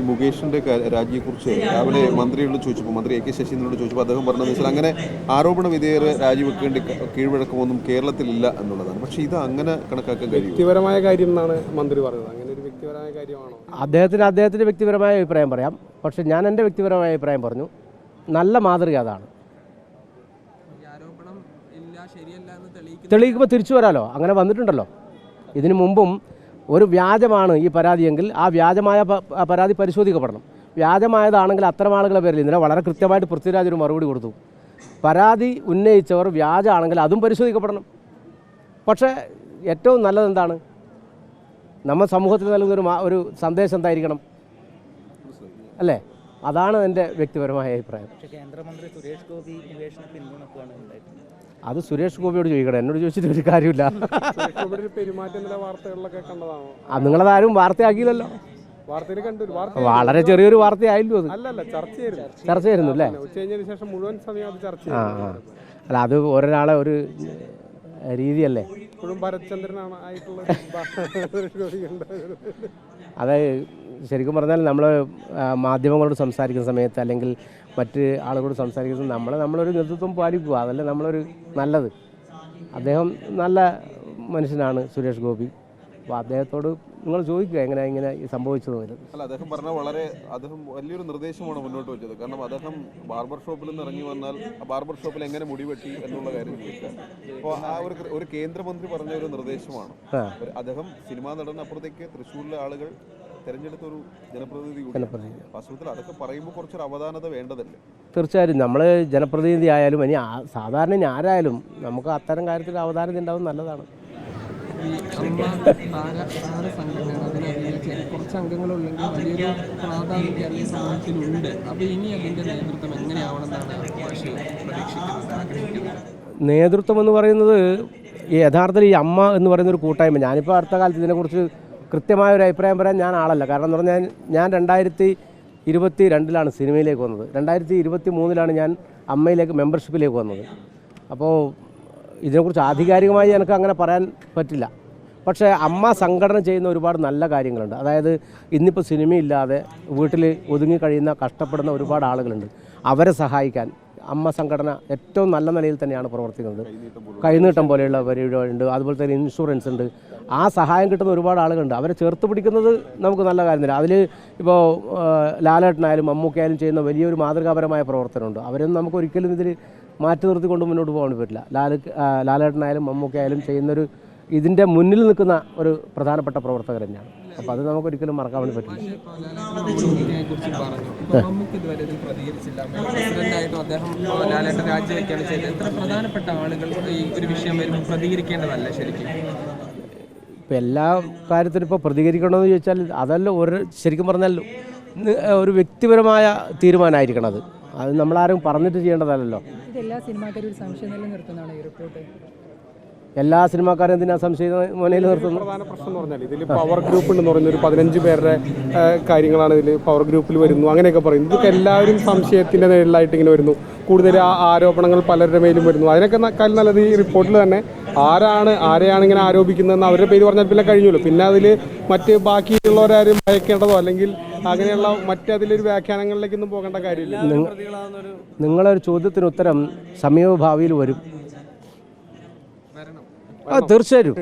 മുകേഷിൻ്റെ രാജിയെക്കുറിച്ച് രാവിലെ മന്ത്രിയോട് ചോദിച്ചപ്പോൾ മന്ത്രി A.K. ശശീന്ദ്രനോട് ചോദിച്ചപ്പോൾ അദ്ദേഹം പറഞ്ഞതെന്ന് വെച്ചാൽ അങ്ങനെ ആരോപണ വിധേയർ രാജിവെക്കേണ്ട കീഴ്വഴക്കമൊന്നും കേരളത്തിലില്ല എന്നുള്ളതാണ്. പക്ഷേ ഇത് അങ്ങനെ കണക്കാക്കാൻ കഴിയും? വ്യക്തിപരമായ കാര്യം എന്നാണ് മന്ത്രി പറഞ്ഞത്. അങ്ങനെ ഒരു വ്യക്തിപരമായ കാര്യമാണോ? അദ്ദേഹത്തിൻ്റെ വ്യക്തിപരമായ അഭിപ്രായം പറയാം. പക്ഷേ ഞാൻ എൻ്റെ വ്യക്തിപരമായ അഭിപ്രായം പറഞ്ഞു. നല്ല മാതൃക അതാണ്. തെളിയിക്കുമ്പോൾ തിരിച്ചു വരാമല്ലോ. അങ്ങനെ വന്നിട്ടുണ്ടല്ലോ. ഇതിനു മുമ്പും ഒരു വ്യാജമാണ് ഈ പരാതിയെങ്കിൽ ആ വ്യാജമായ പരാതി പരിശോധിക്കപ്പെടണം. വ്യാജമായതാണെങ്കിൽ അത്തരം ആളുകളെ പേരിൽ ഇന്നലെ വളരെ കൃത്യമായിട്ട് പൃഥ്വിരാജ് ഒരു മറുപടി കൊടുത്തു. പരാതി ഉന്നയിച്ചവർ വ്യാജമാണെങ്കിൽ അതും പരിശോധിക്കപ്പെടണം. പക്ഷേ ഏറ്റവും നല്ലതെന്താണ്? നമ്മൾ സമൂഹത്തിൽ നൽകുന്ന ഒരു സന്ദേശം എന്തായിരിക്കണം അല്ലേ? അതാണ് എൻ്റെ വ്യക്തിപരമായ അഭിപ്രായം. കേന്ദ്രമന്ത്രി സുരേഷ് ഗോപി മുകേഷിനെ പിന്തുണക്കുകയാണ് ഉണ്ടായിട്ടുള്ളത്. അത് സുരേഷ് ഗോപിയോട് ചോദിക്കണം, എന്നോട് ചോദിച്ചിട്ട് ഒരു കാര്യമില്ല. നിങ്ങളതാരും വാർത്തയാക്കിയില്ലല്ലോ. വളരെ ചെറിയൊരു വാർത്തയായില്ലോ അത്. ചർച്ചയായിരുന്നു അല്ലേ? അല്ല, അത് ഒരാളെ ഒരു രീതിയല്ലേ. അത് ശരിക്കും പറഞ്ഞാൽ നമ്മൾ മാധ്യമങ്ങളോട് സംസാരിക്കുന്ന സമയത്ത് അല്ലെങ്കിൽ മറ്റ് ആളുകളോട് സംസാരിക്കുന്നത് നമ്മളൊരു നേതൃത്വം പാലിക്കുക. അതല്ല നമ്മളൊരു നല്ലത്. അദ്ദേഹം നല്ല മനുഷ്യനാണ് സുരേഷ് ഗോപി. അപ്പോൾ അദ്ദേഹത്തോട് നിങ്ങൾ ചോദിക്കുക ഇങ്ങനെ സംഭവിച്ചത് വരും. അല്ല, അദ്ദേഹം പറഞ്ഞ അദ്ദേഹം വലിയൊരു നിർദ്ദേശമാണ് മുന്നോട്ട് വെച്ചത്. കാരണം അദ്ദേഹം ബാർബർ ഷോപ്പിൽ നിന്ന് ഇറങ്ങി വന്നാൽ ആ ബാർബർ ഷോപ്പിൽ എങ്ങനെ മുടി വെട്ടി എന്നുള്ള കാര്യം ചോദിക്കുക. അപ്പോൾ ആ ഒരു കേന്ദ്രമന്ത്രി പറഞ്ഞ ഒരു നിർദ്ദേശമാണ്. അദ്ദേഹം സിനിമാ നടനപ്പുറത്തേക്ക് തൃശ്ശൂരിലെ ആളുകൾ തെരഞ്ഞെടുത്ത ഒരു ജനപ്രതിനിധി കൂടി. വാസ്തവത്തിൽ അതൊക്കെ പറയുമ്പോൾ കുറച്ചൊരു അവധാനത വേണ്ടതല്ലേ? തീർച്ചയായും നമ്മൾ ജനപ്രതിനിധി ആയാലും ഇനി സാധാരണ ഇനി ആരായാലും നമുക്ക് അത്തരം കാര്യത്തിൽ അവധാനത ഉണ്ടാവും. നല്ലതാണ്. കുറച്ച് അംഗങ്ങളുണ്ടെങ്കിൽ വലിയൊരു പ്രാധാന്യം സമൂഹത്തിലുണ്ട്. അപ്പോൾ ഇനി അതിൻ്റെ നേതൃത്വം എങ്ങനെയാവണമെന്നാണ് പ്രതീക്ഷിക്കുന്നത്? നേതൃത്വം എന്ന് പറയുന്നത് യഥാർത്ഥത്തിൽ ഈ അമ്മ എന്ന് പറയുന്നൊരു കൂട്ടായ്മ. ഞാനിപ്പോൾ അടുത്ത കാലത്ത് ഇതിനെക്കുറിച്ച് കൃത്യമായൊരു അഭിപ്രായം പറയാൻ ഞാൻ ആളല്ല. കാരണം എന്ന് പറഞ്ഞാൽ ഞാൻ 2022 സിനിമയിലേക്ക് വന്നത്. 2023 ഞാൻ അമ്മയിലേക്ക് മെമ്പർഷിപ്പിലേക്ക് വന്നത്. അപ്പോൾ ഇതിനെക്കുറിച്ച് ആധികാരികമായി എനിക്ക് അങ്ങനെ പറയാൻ പറ്റില്ല. പക്ഷേ അമ്മ സംഘടന ചെയ്യുന്ന ഒരുപാട് നല്ല കാര്യങ്ങളുണ്ട്. അതായത് ഇന്നിപ്പോൾ സിനിമയില്ലാതെ വീട്ടിൽ ഒതുങ്ങി കഴിയുന്ന കഷ്ടപ്പെടുന്ന ഒരുപാട് ആളുകളുണ്ട്. അവരെ സഹായിക്കാൻ അമ്മ സംഘടന ഏറ്റവും നല്ല നിലയിൽ തന്നെയാണ് പ്രവർത്തിക്കുന്നത്. കൈനീട്ടം പോലെയുള്ള പരിപാടിയുണ്ട്. അതുപോലെ തന്നെ ഇൻഷുറൻസ് ഉണ്ട്. ആ സഹായം കിട്ടുന്ന ഒരുപാട് ആളുകളുണ്ട്. അവരെ ചേർത്ത് പിടിക്കുന്നത് നമുക്ക് നല്ല കാര്യം തന്നെ. അതിൽ ഇപ്പോൾ ലാലേട്ടനായാലും മമ്മൂക്കയായാലും ചെയ്യുന്ന വലിയൊരു മാതൃകാപരമായ പ്രവർത്തനമുണ്ട്. അവരൊന്നും നമുക്ക് ഒരിക്കലും ഇതിൽ മാറ്റി നിർത്തിക്കൊണ്ട് മുന്നോട്ട് പോകാൻ പറ്റില്ല. ലാലേട്ടനായാലും മമ്മൂക്കയായാലും ചെയ്യുന്നൊരു ഇതിൻ്റെ മുന്നിൽ നിൽക്കുന്ന ഒരു പ്രധാനപ്പെട്ട പ്രവർത്തകർ തന്നെയാണ്. അപ്പോൾ അത് നമുക്കൊരിക്കലും മറക്കാൻ വേണ്ടി പറ്റില്ല. ഇപ്പം എല്ലാ കാര്യത്തിലും ഇപ്പോൾ പ്രതികരിക്കണമെന്ന് ചോദിച്ചാൽ അതല്ല ശരിക്കും പറഞ്ഞാൽ ഒരു വ്യക്തിപരമായ തീരുമാനമായിരിക്കണം. അത് നമ്മളാരും പറഞ്ഞിട്ട് ചെയ്യേണ്ടതല്ലോ. എല്ലാ സിനിമാക്കാരും ഒരു സംശയം നിലനിർത്തുന്നതാണ് ഈ റിപ്പോർട്ട്. എല്ലാ സിനിമാക്കാരും എന്തിനാ സംശയം മുനയിൽ നിർത്തുന്നത്? പ്രധാന പ്രശ്നം എന്ന് പറഞ്ഞാൽ ഇതിൽ പവർ ഗ്രൂപ്പ് ഉണ്ടെന്ന് പറയുന്ന ഒരു 15 പേരുടെ കാര്യങ്ങളാണ് ഇതിൽ പവർ ഗ്രൂപ്പിൽ വരുന്നു അങ്ങനെയൊക്കെ പറയുന്നു. ഇതൊക്കെ എല്ലാവരും സംശയത്തിൻ്റെ നേരിലായിട്ട് ഇങ്ങനെ വരുന്നു. കൂടുതൽ ആരോപണങ്ങൾ പലരുടെ മേലും വരുന്നു. അതിനൊക്കെ നല്ലത് ഈ റിപ്പോർട്ടിൽ തന്നെ ആരെയാണ് ഇങ്ങനെ ആരോപിക്കുന്നതെന്ന് അവരുടെ പേര് പറഞ്ഞാൽ പിന്നെ കഴിഞ്ഞല്ലോ. പിന്നെ അതിൽ മറ്റ് ബാക്കിയുള്ളവരാരും ഭയക്കേണ്ടതോ അല്ലെങ്കിൽ അങ്ങനെയുള്ള മറ്റതിലൊരു വ്യാഖ്യാനങ്ങളിലേക്കൊന്നും പോകേണ്ട കാര്യമില്ല. നിങ്ങളൊരു ചോദ്യത്തിന് ഉത്തരം സമീപഭാവിയിൽ വരും. തീർച്ചയായും.